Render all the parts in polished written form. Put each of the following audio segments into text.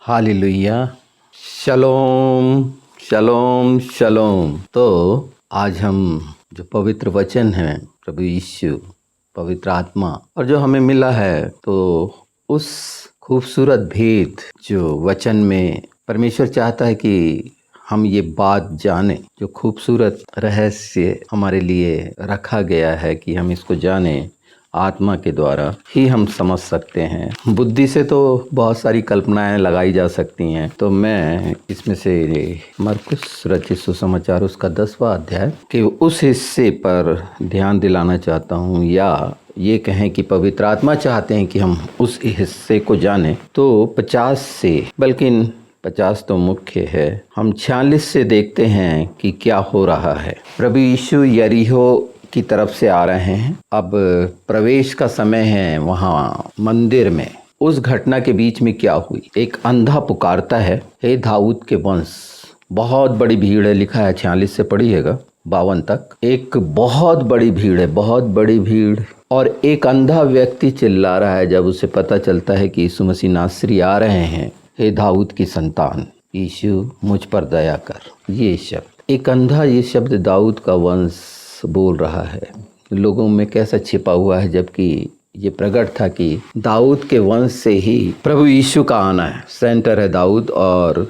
Hallelujah. शलोम शलोम शलोम। तो आज हम जो पवित्र वचन है, प्रभु यीशु, पवित्र आत्मा और जो हमें मिला है, तो उस खूबसूरत भेद जो वचन में परमेश्वर चाहता है कि हम ये बात जाने, जो खूबसूरत रहस्य हमारे लिए रखा गया है कि हम इसको जाने, आत्मा के द्वारा ही हम समझ सकते हैं। बुद्धि से तो बहुत सारी कल्पनाएं लगाई जा सकती हैं। तो मैं इसमें से मरकुस रचित सुसमाचार उसका 10वां अध्याय के उस हिस्से पर ध्यान दिलाना चाहता हूँ, या ये कहें कि पवित्र आत्मा चाहते हैं कि हम उस हिस्से को जानें। तो 50 से, बल्कि 50 तो मुख्य है, हम 46 से देखते हैं कि क्या हो रहा है। प्रभु यीशु यरीहो की तरफ से आ रहे हैं। अब प्रवेश का समय है वहाँ मंदिर में। उस घटना के बीच में क्या हुई, एक अंधा पुकारता है, हे दाऊद के वंश। बहुत बड़ी भीड़ है, लिखा है 46 से पढ़िएगा 52 तक। एक बहुत बड़ी भीड़ है, बहुत बड़ी भीड़। और एक अंधा व्यक्ति चिल्ला रहा है जब उसे पता चलता है कि यीशु मसीह नासरी आ रहे हैं। हे दाऊद की संतान, यीशु मुझ पर दया कर। ये शब्द, एक अंधा ये शब्द दाऊद का वंश बोल रहा है। लोगों में कैसा छिपा हुआ है, जबकि ये प्रकट था कि दाऊद के वंश से ही प्रभु यीशु का आना है। सेंटर है दाऊद, और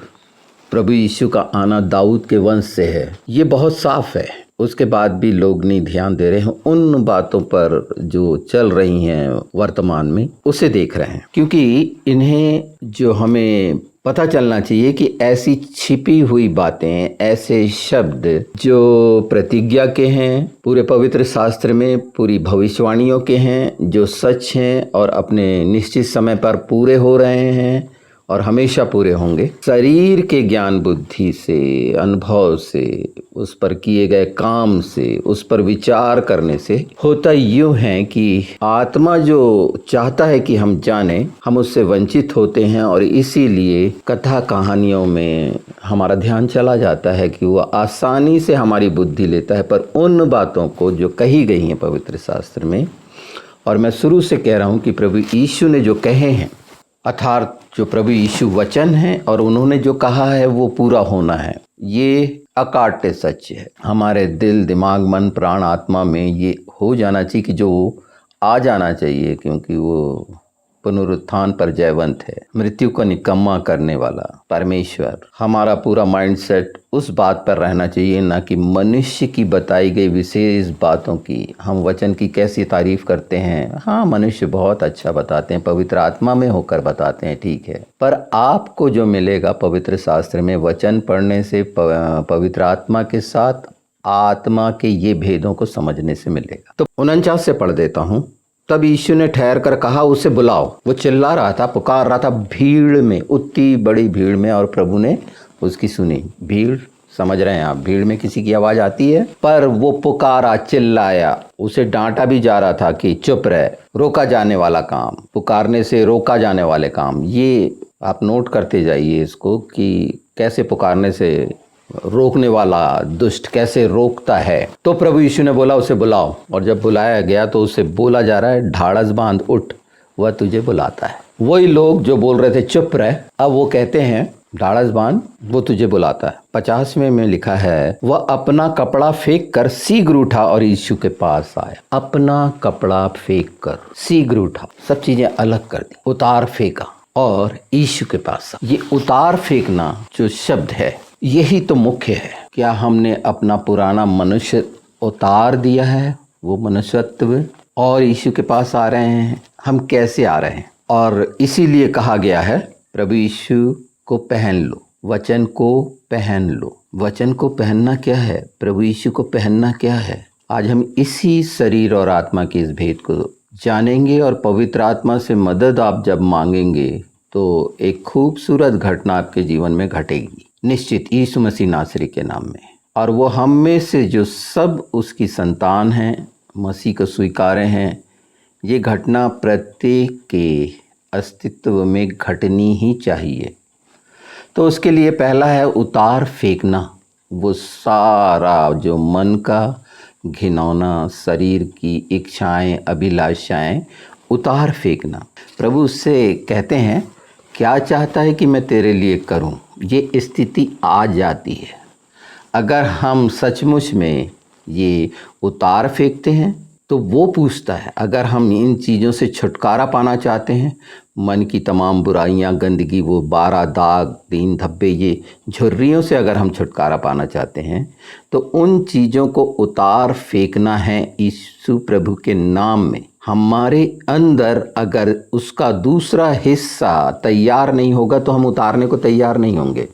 प्रभु यीशु का आना दाऊद के वंश से है। ये बहुत साफ है। उसके बाद भी लोग नहीं ध्यान दे रहे हैं उन बातों पर जो चल रही हैं वर्तमान में, उसे देख रहे हैं। क्योंकि इन्हें जो हमें पता चलना चाहिए कि ऐसी छिपी हुई बातें, ऐसे शब्द जो प्रतिज्ञा के हैं, पूरे पवित्र शास्त्र में पूरी भविष्यवाणियों के हैं, जो सच हैं और अपने निश्चित समय पर पूरे हो रहे हैं और हमेशा पूरे होंगे। शरीर के ज्ञान बुद्धि से, अनुभव से, उस पर किए गए काम से, उस पर विचार करने से होता यूँ है कि आत्मा जो चाहता है कि हम जाने, हम उससे वंचित होते हैं। और इसीलिए कथा कहानियों में हमारा ध्यान चला जाता है कि वो आसानी से हमारी बुद्धि लेता है। पर उन बातों को जो कही गई हैं पवित्र शास्त्र में, और मैं शुरू से कह रहा हूँ कि प्रभु यीशु ने जो कहे हैं, अर्थात जो प्रभु यीशु वचन है और उन्होंने जो कहा है वो पूरा होना है। ये अकाट्य सच है। हमारे दिल, दिमाग, मन, प्राण, आत्मा में ये हो जाना चाहिए कि जो आ जाना चाहिए, क्योंकि वो पुनरुत्थान पर जयवंत है, मृत्यु को निकम्मा करने वाला परमेश्वर। हमारा पूरा माइंडसेट उस बात पर रहना चाहिए, ना कि मनुष्य की बताई गई विशेष बातों की। हम वचन की कैसी तारीफ करते हैं। हाँ, मनुष्य बहुत अच्छा बताते हैं, पवित्र आत्मा में होकर बताते हैं, ठीक है। पर आपको जो मिलेगा पवित्र शास्त्र में वचन पढ़ने से, पवित्र आत्मा के साथ आत्मा के ये भेदों को समझने से मिलेगा। तो 49 से पढ़ देता हूँ। तब यीशु ने ठहर कर कहा, उसे बुलाओ। वो चिल्ला रहा था, पुकार रहा था भीड़ में, उतनी बड़ी भीड़ में, और प्रभु ने उसकी सुनी। भीड़, समझ रहे हैं आप, भीड़ में किसी की आवाज आती है। पर वो पुकारा, चिल्लाया। उसे डांटा भी जा रहा था कि चुप रहे। रोका जाने वाला काम, पुकारने से रोका जाने वाले काम, ये आप नोट करते जाइए इसको, कि कैसे पुकारने से रोकने वाला दुष्ट कैसे रोकता है। तो प्रभु यीशु ने बोला, उसे बुलाओ। और जब बुलाया गया तो उसे बोला जा रहा है, ढाढ़स बांध, उठ, वह तुझे बुलाता है। वही लोग जो बोल रहे थे चुप रहे, अब वो कहते हैं ढाढ़स बांध, वो तुझे बुलाता है। 50वें में लिखा है, वह अपना कपड़ा फेंक कर शीघ्र उठा और यीशु के पास आया। अपना कपड़ा फेंक कर, शीघ्र उठा, सब चीजें अलग कर दी, उतार फेंका और यीशु के पास। ये उतार फेंकना जो शब्द है, यही तो मुख्य है। क्या हमने अपना पुराना मनुष्य उतार दिया है, वो मनुष्यत्व, और यीशु के पास आ रहे हैं? हम कैसे आ रहे हैं? और इसीलिए कहा गया है, प्रभु यीशु को पहन लो, वचन को पहन लो। वचन को पहनना क्या है? प्रभु यीशु को पहनना क्या है? आज हम इसी शरीर और आत्मा के इस भेद को जानेंगे। और पवित्र आत्मा से मदद आप जब मांगेंगे तो एक खूबसूरत घटना आपके जीवन में घटेगी, निश्चित, यीशु मसीह नासरी के नाम में। और वो हम में से जो सब उसकी संतान हैं, मसीह को स्वीकारे हैं, ये घटना प्रत्येक के अस्तित्व में घटनी ही चाहिए। तो उसके लिए पहला है उतार फेंकना। वो सारा जो मन का घिनौना, शरीर की इच्छाएं, अभिलाषाएं, उतार फेंकना। प्रभु उससे कहते हैं क्या चाहता है कि मैं तेरे लिए करूं, ये स्थिति आ जाती है। अगर हम सचमुच में ये उतार फेंकते हैं तो वो पूछता है। अगर हम इन चीज़ों से छुटकारा पाना चाहते हैं, मन की तमाम बुराइयां, गंदगी, वो 12 दाग, दीन धब्बे, ये झुर्रियों से अगर हम छुटकारा पाना चाहते हैं तो उन चीज़ों को उतार फेंकना है यीशु प्रभु के नाम में। हमारे अंदर अगर उसका दूसरा हिस्सा तैयार नहीं होगा तो हम उतारने को तैयार नहीं होंगे।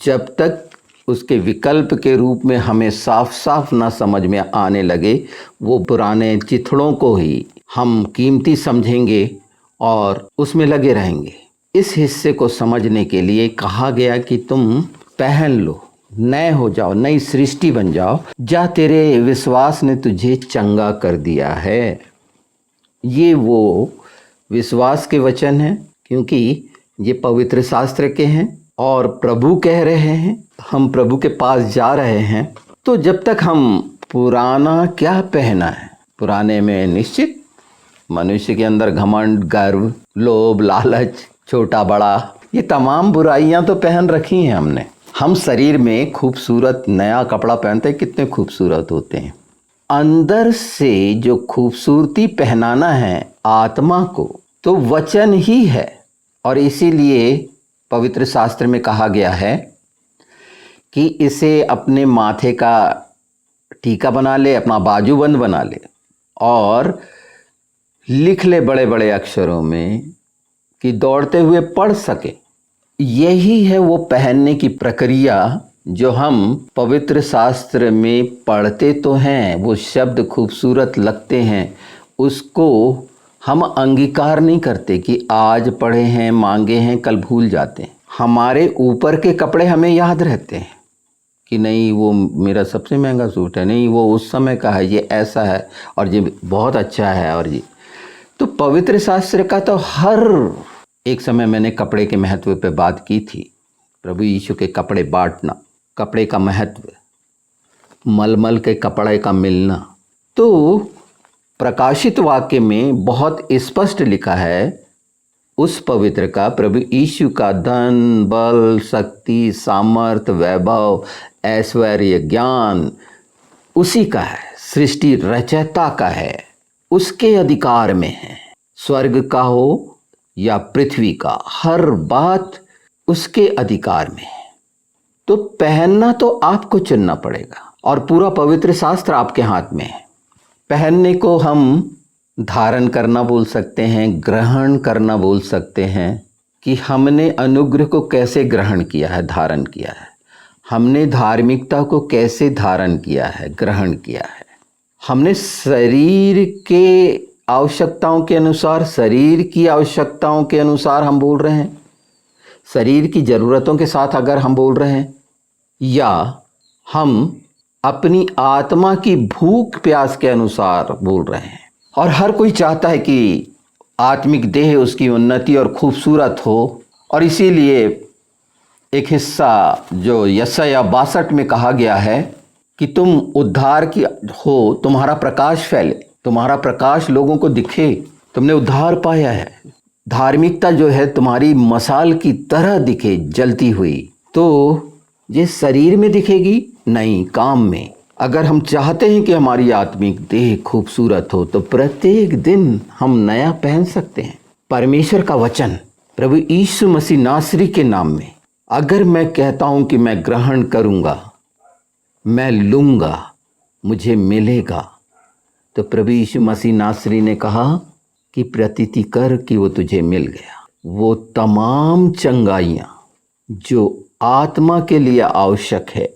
जब तक उसके विकल्प के रूप में हमें साफ साफ ना समझ में आने लगे, वो पुराने चिथड़ों को ही हम कीमती समझेंगे और उसमें लगे रहेंगे। इस हिस्से को समझने के लिए कहा गया कि तुम पहन लो, नए हो जाओ, नई सृष्टि बन जाओ, जा तेरे विश्वास ने तुझे चंगा कर दिया है। ये वो विश्वास के वचन हैं, क्योंकि ये पवित्र शास्त्र के हैं और प्रभु कह रहे हैं, हम प्रभु के पास जा रहे हैं। तो जब तक हम पुराना क्या पहना है, पुराने में निश्चित मनुष्य के अंदर घमंड, गर्व, लोभ, लालच, छोटा बड़ा, ये तमाम बुराइयां तो पहन रखी हैं हमने। हम शरीर में खूबसूरत नया कपड़ा पहनते हैं, कितने खूबसूरत होते हैं। अंदर से जो खूबसूरती पहनाना है आत्मा को, तो वचन ही है। और इसीलिए पवित्र शास्त्र में कहा गया है कि इसे अपने माथे का टीका बना ले, अपना बाजूबंद बना ले और लिख ले बड़े बड़े अक्षरों में कि दौड़ते हुए पढ़ सके। यही है वो पहनने की प्रक्रिया जो हम पवित्र शास्त्र में पढ़ते तो हैं, वो शब्द खूबसूरत लगते हैं, उसको हम अंगीकार नहीं करते कि आज पढ़े हैं, मांगे हैं, कल भूल जाते हैं। हमारे ऊपर के कपड़े हमें याद रहते हैं कि नहीं वो मेरा सबसे महंगा सूट है, नहीं वो उस समय का है, ये ऐसा है और ये बहुत अच्छा है। और ये तो पवित्र शास्त्र का तो हर एक समय मैंने कपड़े के महत्व पे बात की थी। प्रभु यीशु के कपड़े बांटना, कपड़े का महत्व, मलमल के कपड़े का मिलना। तो प्रकाशित वाक्य में बहुत स्पष्ट लिखा है उस पवित्र का, प्रभु यीशु का धन, बल, शक्ति, सामर्थ, वैभव, ऐश्वर्य, ज्ञान उसी का है, सृष्टि रचयिता का है, उसके अधिकार में है। स्वर्ग का हो या पृथ्वी का, हर बात उसके अधिकार में है। तो पहनना तो आपको चुनना पड़ेगा और पूरा पवित्र शास्त्र आपके हाथ में है। पहनने को हम धारण करना बोल सकते हैं, ग्रहण करना बोल सकते हैं कि हमने अनुग्रह को कैसे ग्रहण किया है, धारण किया है। हमने धार्मिकता को कैसे धारण किया है, ग्रहण किया है। हमने शरीर के आवश्यकताओं के अनुसार, शरीर की आवश्यकताओं के अनुसार हम बोल रहे हैं, शरीर की ज़रूरतों के साथ अगर हम बोल रहे हैं, या हम अपनी आत्मा की भूख प्यास के अनुसार बोल रहे हैं। और हर कोई चाहता है कि आत्मिक देह उसकी उन्नति और खूबसूरत हो। और इसीलिए एक हिस्सा जो यशायाह 62 में कहा गया है कि तुम उद्धार की हो, तुम्हारा प्रकाश फैले, तुम्हारा प्रकाश लोगों को दिखे, तुमने उद्धार पाया है, धार्मिकता जो है तुम्हारी मशाल की तरह दिखे जलती हुई। तो ये शरीर में दिखेगी नहीं, काम में। अगर हम चाहते हैं कि हमारी आत्मिक देह खूबसूरत हो तो प्रत्येक दिन हम नया पहन सकते हैं परमेश्वर का वचन, प्रभु यीशु मसीह नासरी के नाम में। अगर मैं कहता हूं कि मैं ग्रहण करूंगा, मैं लूंगा, मुझे मिलेगा, तो प्रभु यीशु मसीह नासरी ने कहा कि प्रतीति कर कि वो तुझे मिल गया। वो तमाम चंगाइयाँ जो आत्मा के लिए आवश्यक है,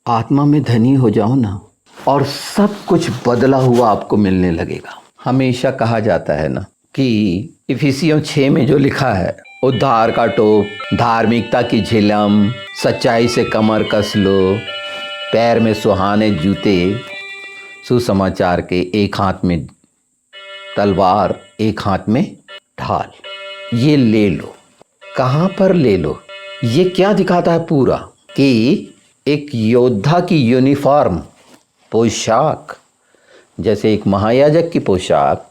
आत्मा में धनी हो जाओ ना, और सब कुछ बदला हुआ आपको मिलने लगेगा। हमेशा कहा जाता है ना कि इफिसियों 6 में जो लिखा है, उद्धार का टोप, धार्मिकता की झिलम, सच्चाई से कमर कस लो, पैर में सुहाने जूते, सुसमाचार के, एक हाथ में तलवार, एक हाथ में ढाल, ये ले लो। कहाँ पर ले लो? ये क्या दिखाता है पूरा कि एक योद्धा की यूनिफॉर्म, पोशाक, जैसे एक महायाजक की पोशाक,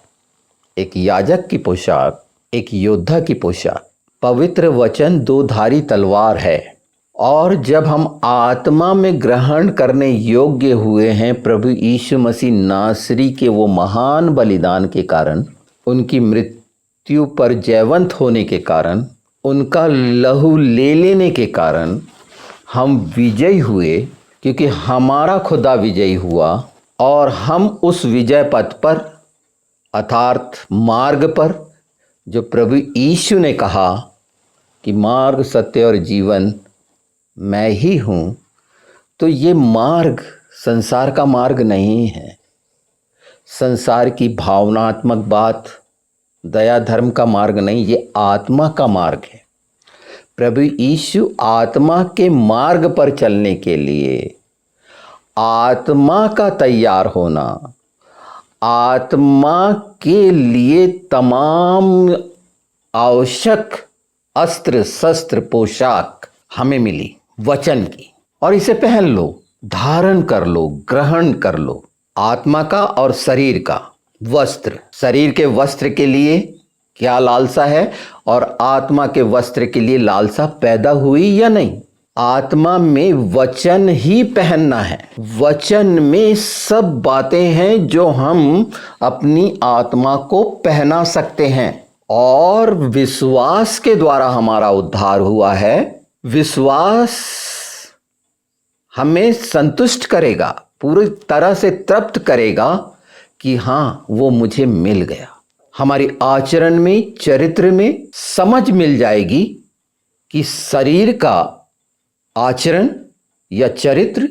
एक याजक की पोशाक, एक योद्धा की पोशाक, पवित्र वचन दो धारी तलवार है, और जब हम आत्मा में ग्रहण करने योग्य हुए हैं प्रभु यीशु मसीह नासरी के वो महान बलिदान के कारण, उनकी मृत्यु पर जयवंत होने के कारण, उनका लहू ले लेने के कारण हम विजयी हुए, क्योंकि हमारा खुदा विजयी हुआ और हम उस विजय पथ पर अर्थात मार्ग पर, जो प्रभु यीशु ने कहा कि मार्ग सत्य और जीवन मैं ही हूँ, तो ये मार्ग संसार का मार्ग नहीं है, संसार की भावनात्मक बात, दया धर्म का मार्ग नहीं, ये आत्मा का मार्ग है। प्रभु यीशु आत्मा के मार्ग पर चलने के लिए आत्मा का तैयार होना, आत्मा के लिए तमाम आवश्यक अस्त्र शस्त्र पोशाक हमें मिली वचन की, और इसे पहन लो, धारण कर लो, ग्रहण कर लो। आत्मा का और शरीर का वस्त्र, शरीर के वस्त्र के लिए क्या लालसा है और आत्मा के वस्त्र के लिए लालसा पैदा हुई या नहीं? आत्मा में वचन ही पहनना है। वचन में सब बातें हैं जो हम अपनी आत्मा को पहना सकते हैं, और विश्वास के द्वारा हमारा उद्धार हुआ है। विश्वास हमें संतुष्ट करेगा, पूरी तरह से तृप्त करेगा कि हाँ, वो मुझे मिल गया। हमारी आचरण में, चरित्र में समझ मिल जाएगी कि शरीर का आचरण या चरित्र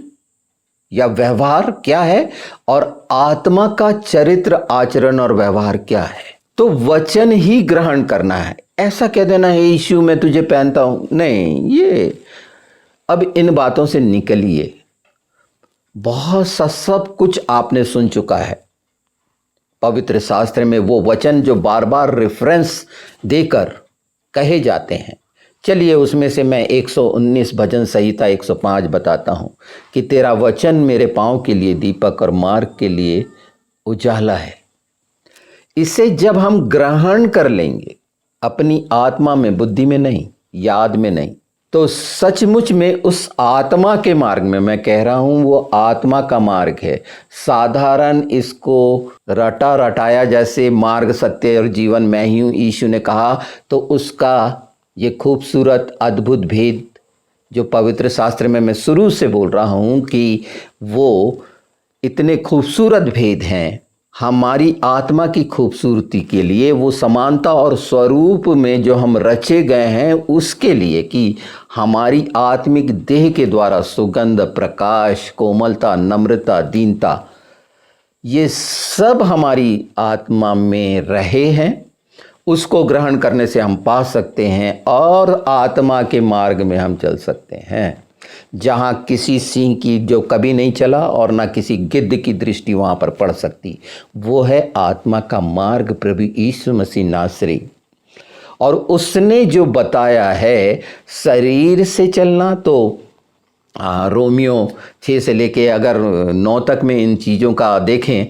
या व्यवहार क्या है और आत्मा का चरित्र, आचरण और व्यवहार क्या है। तो वचन ही ग्रहण करना है। ऐसा कह देना है यीशु मैं तुझे पहनता हूं, नहीं, ये अब इन बातों से निकलिए। बहुत सा सब कुछ आपने सुन चुका है पवित्र शास्त्र में, वो वचन जो बार बार रेफरेंस देकर कहे जाते हैं। चलिए उसमें से मैं 119 भजन संहिता 105 बताता हूँ कि तेरा वचन मेरे पाँव के लिए दीपक और मार्ग के लिए उजाला है। इसे जब हम ग्रहण कर लेंगे अपनी आत्मा में, बुद्धि में नहीं, याद में नहीं, तो सचमुच में उस आत्मा के मार्ग में, मैं कह रहा हूँ वो आत्मा का मार्ग है। साधारण इसको रटा रटाया जैसे मार्ग सत्य और जीवन मैं ही हूँ यीशु ने कहा, तो उसका ये खूबसूरत अद्भुत भेद जो पवित्र शास्त्र में मैं शुरू से बोल रहा हूँ कि वो इतने खूबसूरत भेद हैं, हमारी आत्मा की खूबसूरती के लिए, वो समानता और स्वरूप में जो हम रचे गए हैं उसके लिए, कि हमारी आत्मिक देह के द्वारा सुगंध, प्रकाश, कोमलता, नम्रता, दीनता, ये सब हमारी आत्मा में रहे हैं। उसको ग्रहण करने से हम पा सकते हैं और आत्मा के मार्ग में हम चल सकते हैं, जहाँ किसी सिंह की जो कभी नहीं चला और ना किसी गिद्ध की दृष्टि वहाँ पर पड़ सकती। वो है आत्मा का मार्ग, प्रभु यीशु मसीह नासरी। और उसने जो बताया है शरीर से चलना, तो रोमियो 6 से लेके अगर 9 तक में इन चीज़ों का देखें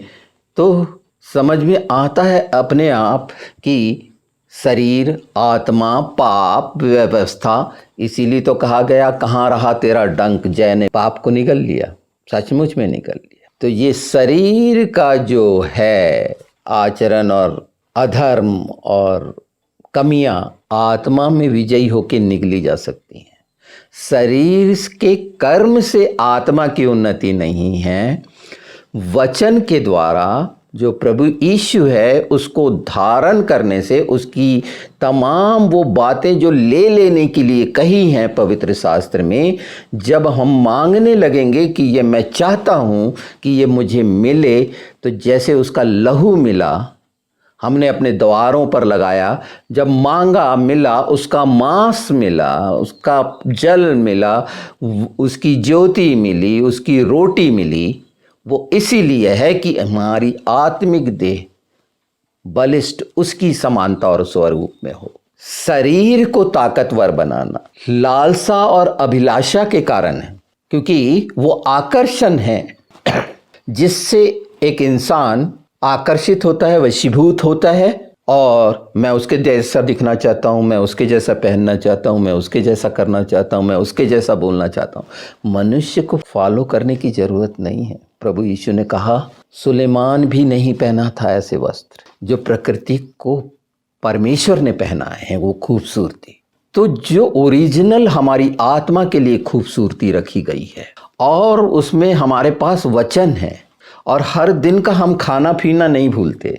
तो समझ में आता है अपने आप कि शरीर, आत्मा, पाप, व्यवस्था, इसीलिए तो कहा गया कहाँ रहा तेरा डंक, जय ने पाप को निगल लिया, सचमुच में निगल लिया। तो ये शरीर का जो है आचरण और अधर्म और कमियां आत्मा में विजयी होकर निगली जा सकती हैं। शरीर के कर्म से आत्मा की उन्नति नहीं है। वचन के द्वारा जो प्रभु यीशु है उसको धारण करने से, उसकी तमाम वो बातें जो ले लेने के लिए कही हैं पवित्र शास्त्र में, जब हम मांगने लगेंगे कि ये मैं चाहता हूँ कि ये मुझे मिले, तो जैसे उसका लहू मिला, हमने अपने द्वारों पर लगाया, जब मांगा मिला, उसका मांस मिला, उसका जल मिला, उसकी ज्योति मिली, उसकी रोटी मिली, वो इसीलिए है कि हमारी आत्मिक देह बलिष्ठ उसकी समानता और स्वरूप में हो। शरीर को ताकतवर बनाना लालसा और अभिलाषा के कारण है, क्योंकि वो आकर्षण है जिससे एक इंसान आकर्षित होता है, वशीभूत होता है और मैं उसके जैसा दिखना चाहता हूँ, मैं उसके जैसा पहनना चाहता हूँ, मैं उसके जैसा करना चाहता हूँ, मैं उसके जैसा बोलना चाहता हूँ। मनुष्य को फॉलो करने की ज़रूरत नहीं है। प्रभु यीशु ने कहा सुलेमान भी नहीं पहना था ऐसे वस्त्र जो प्रकृति को परमेश्वर ने पहनाए हैं, वो खूबसूरती। तो जो ओरिजिनल हमारी आत्मा के लिए खूबसूरती रखी गई है और उसमें हमारे पास वचन है, और हर दिन का हम खाना पीना नहीं भूलते,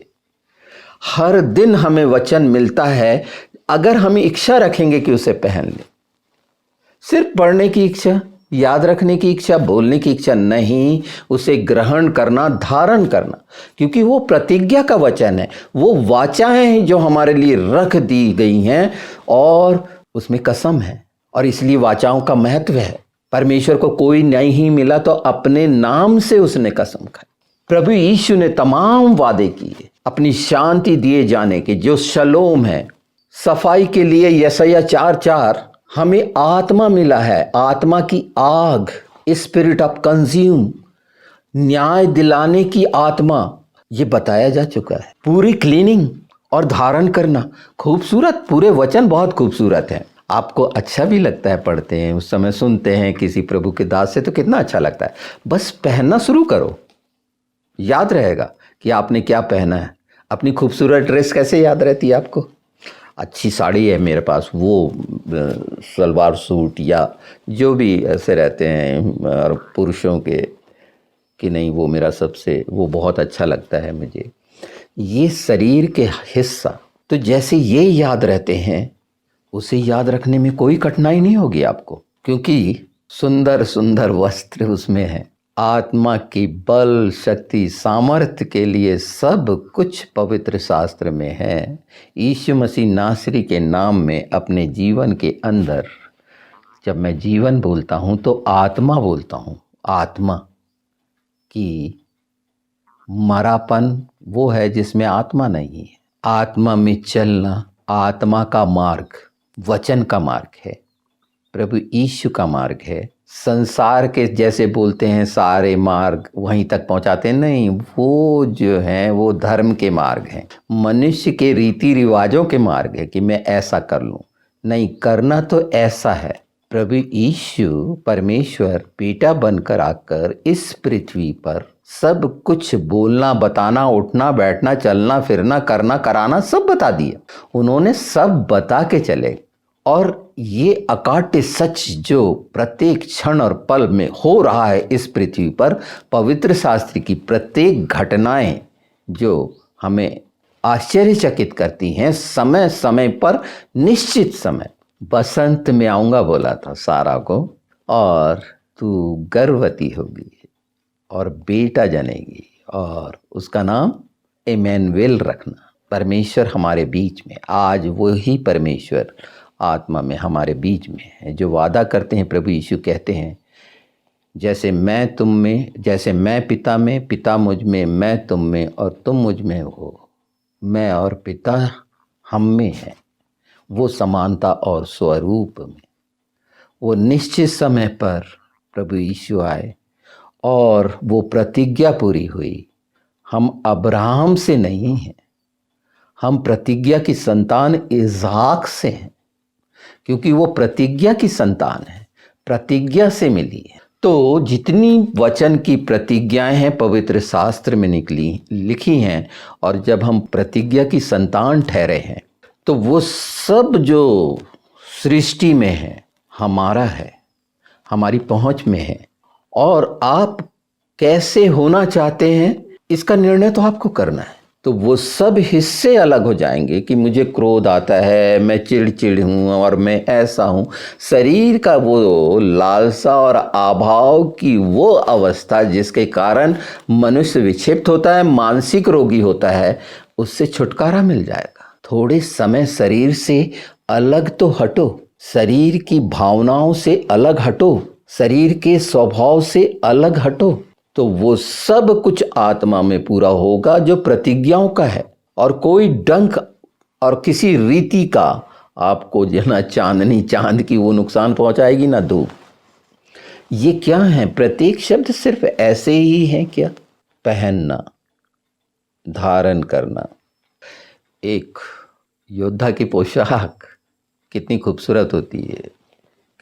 हर दिन हमें वचन मिलता है। अगर हम इच्छा रखेंगे कि उसे पहन लें, सिर्फ पढ़ने की इच्छा, याद रखने की इच्छा, बोलने की इच्छा नहीं, उसे ग्रहण करना, धारण करना, क्योंकि वो प्रतिज्ञा का वचन है, वो वाचाएं हैं जो हमारे लिए रख दी गई हैं और उसमें कसम है, और इसलिए वाचाओं का महत्व है। परमेश्वर को कोई नहीं मिला तो अपने नाम से उसने कसम खाई। प्रभु यीशु ने तमाम वादे किए अपनी शांति दिए जाने के, जो शलोम है। सफाई के लिए यशायाह 4:4 हमें आत्मा मिला है, आत्मा की आग, स्पिरिट ऑफ कंज्यूम, न्याय दिलाने की आत्मा, ये बताया जा चुका है। पूरी क्लीनिंग और धारण करना, खूबसूरत, पूरे वचन बहुत खूबसूरत है। आपको अच्छा भी लगता है, पढ़ते हैं उस समय, सुनते हैं किसी प्रभु के दास से तो कितना अच्छा लगता है। बस पहनना शुरू करो, याद रहेगा कि आपने क्या पहना है। अपनी खूबसूरत ड्रेस कैसे याद रहती है आपको? अच्छी साड़ी है मेरे पास, वो सलवार सूट या जो भी ऐसे रहते हैं और पुरुषों के, कि नहीं वो मेरा सबसे, वो बहुत अच्छा लगता है मुझे। ये शरीर के हिस्सा तो जैसे ये याद रहते हैं, उसे याद रखने में कोई कठिनाई नहीं होगी आपको, क्योंकि सुंदर सुंदर वस्त्र उसमें है। आत्मा की बल, शक्ति, सामर्थ्य के लिए सब कुछ पवित्र शास्त्र में है। यीशु मसीह नासरी के नाम में अपने जीवन के अंदर, जब मैं जीवन बोलता हूँ तो आत्मा बोलता हूँ। आत्मा की मरापन वो है जिसमें आत्मा नहीं है। आत्मा में चलना, आत्मा का मार्ग वचन का मार्ग है, प्रभु यीशु का मार्ग है। संसार के जैसे बोलते हैं सारे मार्ग वहीं तक पहुंचाते नहीं, वो जो है वो धर्म के मार्ग हैं, मनुष्य के रीति रिवाजों के मार्ग है कि मैं ऐसा कर लूं। नहीं, करना तो ऐसा है। प्रभु यीशु परमेश्वर बेटा बनकर आकर इस पृथ्वी पर सब कुछ बोलना, बताना, उठना, बैठना, चलना, फिरना, करना, कराना सब बता दिया। उन्होंने सब बता के चले, और ये अकाट्य सच जो प्रत्येक क्षण और पल में हो रहा है इस पृथ्वी पर, पवित्र शास्त्र की प्रत्येक घटनाएं जो हमें आश्चर्यचकित करती हैं, समय समय पर, निश्चित समय। बसंत में आऊँगा बोला था सारा को, और तू गर्भवती होगी और बेटा जनेगी और उसका नाम इमैनुएल रखना। परमेश्वर हमारे बीच में, आज वही परमेश्वर आत्मा में हमारे बीच में है जो वादा करते हैं। प्रभु यीशु कहते हैं जैसे मैं तुम में, जैसे मैं पिता में, पिता मुझ में, मैं तुम में और तुम मुझ में हो, मैं और पिता हम में है। वो समानता और स्वरूप में वो निश्चित समय पर प्रभु यीशु आए और वो प्रतिज्ञा पूरी हुई। हम अब्राहम से नहीं हैं, हम प्रतिज्ञा की संतान इसहाक से हैं, क्योंकि वो प्रतिज्ञा की संतान है, प्रतिज्ञा से मिली है। तो जितनी वचन की प्रतिज्ञाएं हैं पवित्र शास्त्र में लिखी हैं, और जब हम प्रतिज्ञा की संतान ठहरे हैं तो वो सब जो सृष्टि में है हमारा है, हमारी पहुंच में है। और आप कैसे होना चाहते हैं इसका निर्णय तो आपको करना है। तो वो सब हिस्से अलग हो जाएंगे कि मुझे क्रोध आता है, मैं चिड़चिड़ हूँ और मैं ऐसा हूँ। शरीर का वो लालसा और अभाव की वो अवस्था जिसके कारण मनुष्य विक्षिप्त होता है, मानसिक रोगी होता है, उससे छुटकारा मिल जाएगा। थोड़े समय शरीर से अलग तो हटो, शरीर की भावनाओं से अलग हटो, शरीर के स्वभाव से अलग हटो, तो वो सब कुछ आत्मा में पूरा होगा जो प्रतिज्ञाओं का है। और कोई डंक और किसी रीति का आपको ना चांदनी चांद की वो नुकसान पहुंचाएगी ना धूप। ये क्या है? प्रत्येक शब्द सिर्फ ऐसे ही है क्या? पहनना, धारण करना, एक योद्धा की पोशाक कितनी खूबसूरत होती है,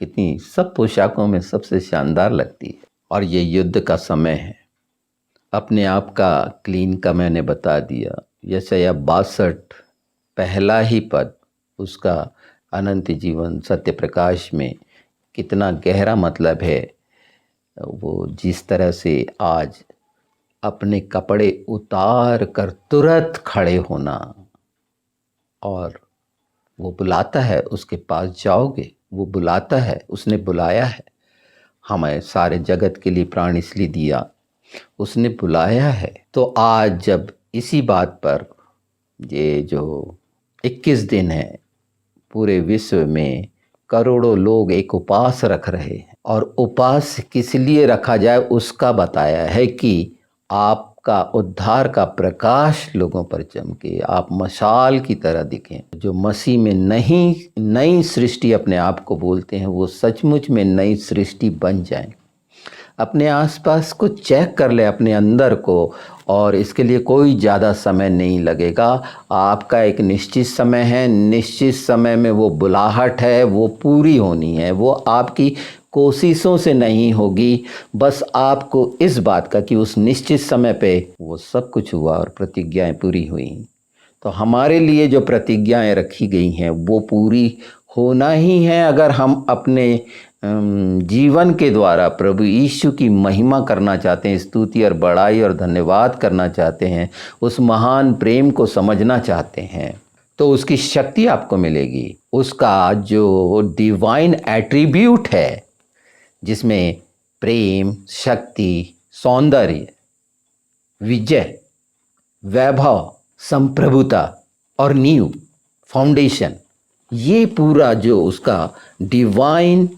कितनी सब पोशाकों में सबसे शानदार लगती है। और ये युद्ध का समय है। अपने आप का क्लीन का मैंने बता दिया। यशायाह 62 पहला ही पद, उसका अनंत जीवन सत्य प्रकाश में कितना गहरा मतलब है। वो जिस तरह से आज अपने कपड़े उतार कर तुरंत खड़े होना, और वो बुलाता है, उसके पास जाओगे, वो बुलाता है, उसने बुलाया है। हमें सारे जगत के लिए प्राण इसलिए दिया, उसने बुलाया है। तो आज जब इसी बात पर ये जो 21 दिन है, पूरे विश्व में करोड़ों लोग एक उपवास रख रहे हैं, और उपवास किस लिए रखा जाए उसका बताया है कि आपका उद्धार का प्रकाश लोगों पर चमके, आप मशाल की तरह दिखें। जो मसीह में नहीं नई सृष्टि अपने आप को बोलते हैं, वो सचमुच में नई सृष्टि बन जाएं। अपने आसपास को चेक कर ले, अपने अंदर को, और इसके लिए कोई ज़्यादा समय नहीं लगेगा। आपका एक निश्चित समय है, निश्चित समय में वो बुलाहट है, वो पूरी होनी है। वो आपकी कोशिशों से नहीं होगी, बस आपको इस बात का कि उस निश्चित समय पे वो सब कुछ हुआ और प्रतिज्ञाएं पूरी हुई। तो हमारे लिए जो प्रतिज्ञाएं रखी गई हैं वो पूरी होना ही है। अगर हम अपने जीवन के द्वारा प्रभु यीशु की महिमा करना चाहते हैं, स्तुति और बड़ाई और धन्यवाद करना चाहते हैं, उस महान प्रेम को समझना चाहते हैं, तो उसकी शक्ति आपको मिलेगी। उसका जो डिवाइन एट्रीब्यूट है, जिसमें प्रेम, शक्ति, सौंदर्य, विजय, वैभव, संप्रभुता और नींव, फाउंडेशन, ये पूरा जो उसका डिवाइन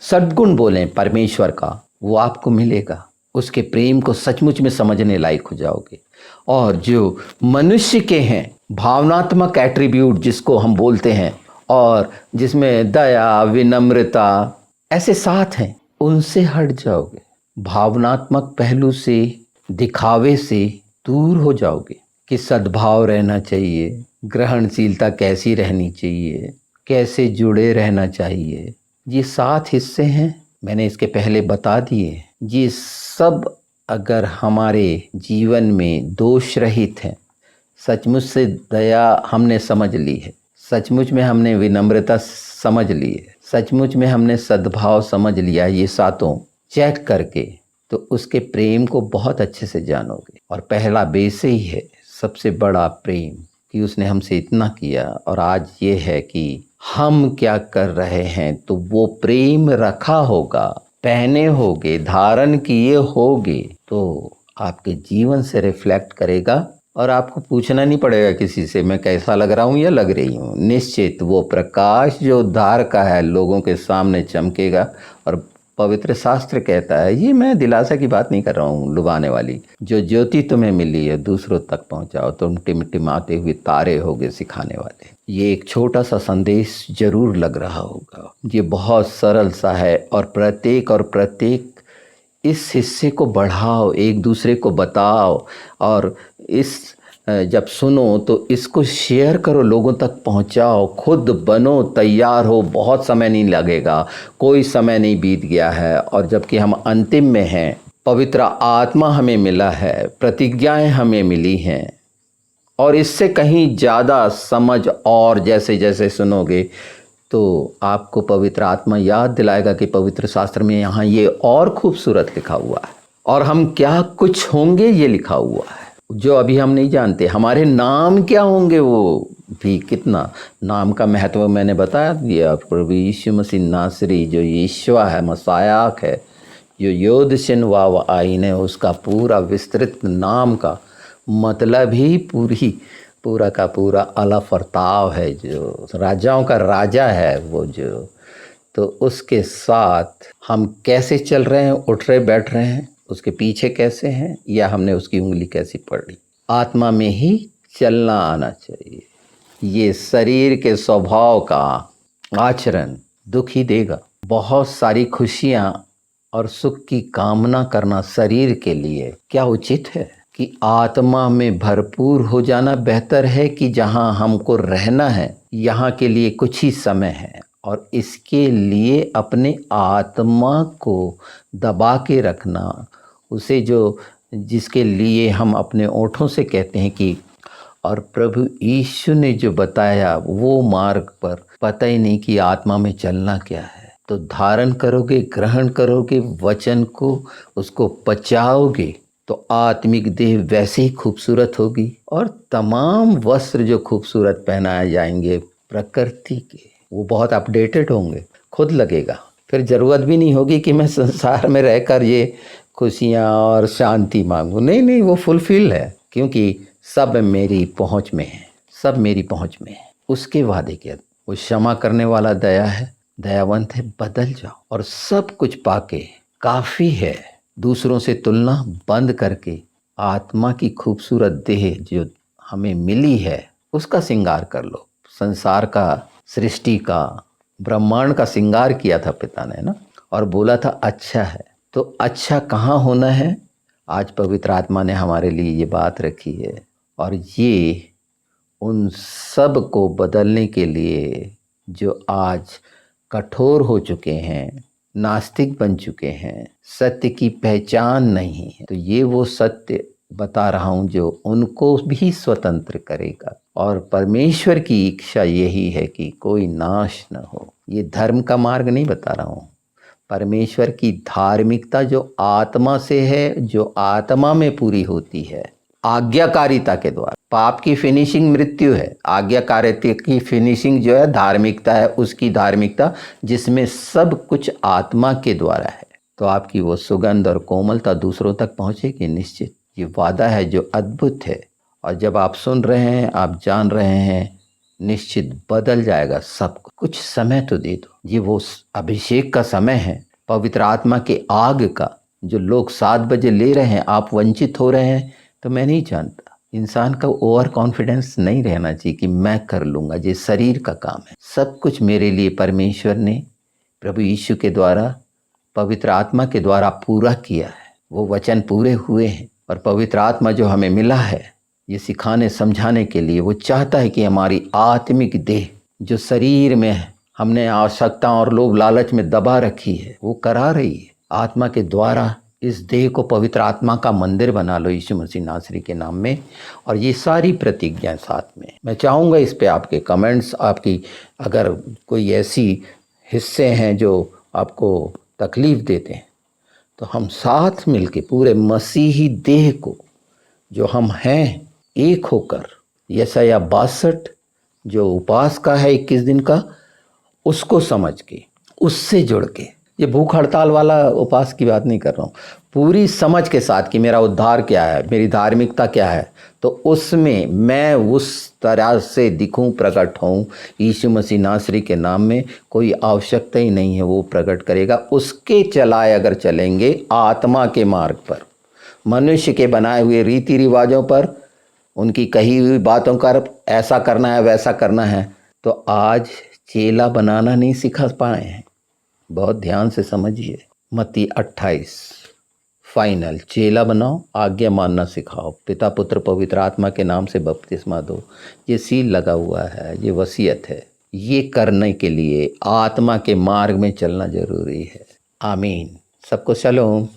सद्गुण बोलें परमेश्वर का, वो आपको मिलेगा। उसके प्रेम को सचमुच में समझने लायक हो जाओगे। और जो मनुष्य के हैं भावनात्मक एट्रीब्यूट जिसको हम बोलते हैं, और जिसमें दया, विनम्रता ऐसे साथ हैं, उनसे हट जाओगे। भावनात्मक पहलू से, दिखावे से दूर हो जाओगे कि सद्भाव रहना चाहिए, ग्रहणशीलता कैसी रहनी चाहिए, कैसे जुड़े रहना चाहिए। ये 7 हिस्से हैं, मैंने इसके पहले बता दिए। ये सब अगर हमारे जीवन में दोष रहित हैं, सचमुच से दया हमने समझ ली है, सचमुच में हमने विनम्रता समझ ली है, सचमुच में हमने सद्भाव समझ लिया, ये सातों चेक करके, तो उसके प्रेम को बहुत अच्छे से जानोगे। और पहला बेस ही है सबसे बड़ा प्रेम, कि उसने हमसे इतना किया। और आज ये है कि हम क्या कर रहे हैं, तो वो प्रेम रखा होगा, पहने होगे, धारण किए होगे, तो आपके जीवन से रिफ्लेक्ट करेगा। और आपको पूछना नहीं पड़ेगा किसी से मैं कैसा लग रहा हूँ या लग रही हूँ। निश्चित वो प्रकाश जो उद्धार का है लोगों के सामने चमकेगा। और पवित्र शास्त्र कहता है, ये मैं दिलासा की बात नहीं कर रहा हूँ लुभाने वाली, जो ज्योति तुम्हें मिली है दूसरों तक पहुँचाओ, तुम टिमटिमाते हुए तारे होगे सिखाने वाले। ये एक छोटा सा संदेश जरूर लग रहा होगा, ये बहुत सरल सा है। और प्रत्येक इस हिस्से को बढ़ाओ, एक दूसरे को बताओ, और इस जब सुनो तो इसको शेयर करो, लोगों तक पहुंचाओ, खुद बनो, तैयार हो। बहुत समय नहीं लगेगा, कोई समय नहीं बीत गया है। और जबकि हम अंतिम में हैं, पवित्र आत्मा हमें मिला है, प्रतिज्ञाएं हमें मिली हैं, और इससे कहीं ज़्यादा समझ, और जैसे जैसे सुनोगे तो आपको पवित्र आत्मा याद दिलाएगा कि पवित्र शास्त्र में यहाँ ये और खूबसूरत लिखा हुआ है, और हम क्या कुछ होंगे ये लिखा हुआ है जो अभी हम नहीं जानते। हमारे नाम क्या होंगे वो भी, कितना नाम का महत्व मैंने बता दिया। प्रभु यीशु मसीह नासरी जो यीशुआ है, मसायाक है, जो योद सिन वाव आइन है, उसका पूरा विस्तृत नाम का मतलब ही पूरा का पूरा अला फरताव है, जो राजाओं का राजा है वो जो। तो उसके साथ हम कैसे चल रहे हैं, उठ रहे बैठ रहे हैं, उसके पीछे कैसे हैं, या हमने उसकी उंगली कैसी पकड़ी। आत्मा में ही चलना आना चाहिए। ये शरीर के स्वभाव का आचरण दुख ही देगा। बहुत सारी खुशियाँ और सुख की कामना करना शरीर के लिए क्या उचित है? कि आत्मा में भरपूर हो जाना बेहतर है कि जहाँ हमको रहना है यहाँ के लिए कुछ ही समय है, और इसके लिए अपने आत्मा को दबा के रखना, उसे जो जिसके लिए हम अपने ओठों से कहते हैं कि और प्रभु यीशु ने जो बताया वो मार्ग पर पता ही नहीं कि आत्मा में चलना क्या है। तो धारण करोगे, ग्रहण करोगे वचन को, उसको पचाओगे तो आत्मिक देह वैसे ही खूबसूरत होगी, और तमाम वस्त्र जो खूबसूरत पहनाए जाएंगे प्रकृति के, वो बहुत अपडेटेड होंगे, खुद लगेगा। फिर ज़रूरत भी नहीं होगी कि मैं संसार में रहकर ये खुशियाँ और शांति मांगूँ। नहीं नहीं, वो फुलफिल है, क्योंकि सब मेरी पहुँच में है, सब मेरी पहुँच में है। उसके वादे के वो क्षमा करने वाला दया है, दयावंत है। बदल जाओ और सब कुछ पाके काफ़ी है। दूसरों से तुलना बंद करके आत्मा की खूबसूरत देह जो हमें मिली है उसका श्रृंगार कर लो। संसार का, सृष्टि का, ब्रह्मांड का श्रृंगार किया था पिता ने ना, और बोला था अच्छा है। तो अच्छा कहाँ होना है? आज पवित्र आत्मा ने हमारे लिए ये बात रखी है, और ये उन सब को बदलने के लिए जो आज कठोर हो चुके हैं, नास्तिक बन चुके हैं, सत्य की पहचान नहीं है, तो ये वो सत्य बता रहा हूँ जो उनको भी स्वतंत्र करेगा। और परमेश्वर की इच्छा यही है कि कोई नाश न हो। ये धर्म का मार्ग नहीं बता रहा हूँ, परमेश्वर की धार्मिकता जो आत्मा से है, जो आत्मा में पूरी होती है आज्ञाकारिता के द्वारा। पाप की फिनिशिंग मृत्यु है, आज्ञाकारिता की फिनिशिंग जो है धार्मिकता है, उसकी धार्मिकता जिसमें सब कुछ आत्मा के द्वारा है। तो आपकी वो सुगंध और कोमलता दूसरों तक पहुंचेगी निश्चित। ये वादा है जो अद्भुत है, और जब आप सुन रहे हैं, आप जान रहे हैं, निश्चित बदल जाएगा सब कुछ। समय तो दे दो। ये वो अभिषेक का समय है, पवित्र आत्मा के आग का, जो लोग 7 बजे ले रहे हैं, आप वंचित हो रहे हैं। तो मैं नहीं जानता, इंसान का ओवर कॉन्फिडेंस नहीं रहना चाहिए कि मैं कर लूँगा, ये शरीर का काम है। सब कुछ मेरे लिए परमेश्वर ने प्रभु यीशु के द्वारा, पवित्र आत्मा के द्वारा पूरा किया है। वो वचन पूरे हुए हैं, और पवित्र आत्मा जो हमें मिला है ये सिखाने समझाने के लिए, वो चाहता है कि हमारी आत्मिक देह जो शरीर में हमने आवश्यकता और लोभ लालच में दबा रखी है, वो करा रही है। आत्मा के द्वारा इस देह को पवित्र आत्मा का मंदिर बना लो यीशु मसीह नासरी के नाम में। और ये सारी प्रतिज्ञा साथ में मैं चाहूँगा इस पे आपके कमेंट्स, आपकी अगर कोई ऐसी हिस्से हैं जो आपको तकलीफ़ देते हैं, तो हम साथ मिलके पूरे मसीही देह को जो हम हैं एक होकर, यशायाह 62 जो उपास का है 21 दिन का, उसको समझ के, उससे जुड़ के, ये भूख हड़ताल वाला उपास की बात नहीं कर रहा हूँ, पूरी समझ के साथ कि मेरा उद्धार क्या है, मेरी धार्मिकता क्या है, तो उसमें मैं उस तरह से दिखूं, प्रकट होऊं यीशु मसीह नासरी के नाम में। कोई आवश्यकता ही नहीं है, वो प्रकट करेगा। उसके चलाए अगर चलेंगे आत्मा के मार्ग पर, मनुष्य के बनाए हुए रीति रिवाजों पर, उनकी कही हुई बातों का ऐसा करना है वैसा करना है, तो आज चेला बनाना नहीं सिखा पाए हैं। बहुत ध्यान से समझिए, मत्ती 28 फाइनल, चेला बनाओ, आज्ञा मानना सिखाओ, पिता पुत्र पवित्र आत्मा के नाम से बपतिस्मा दो। ये सील लगा हुआ है, ये वसीयत है। ये करने के लिए आत्मा के मार्ग में चलना जरूरी है। आमीन। सबको शलोम।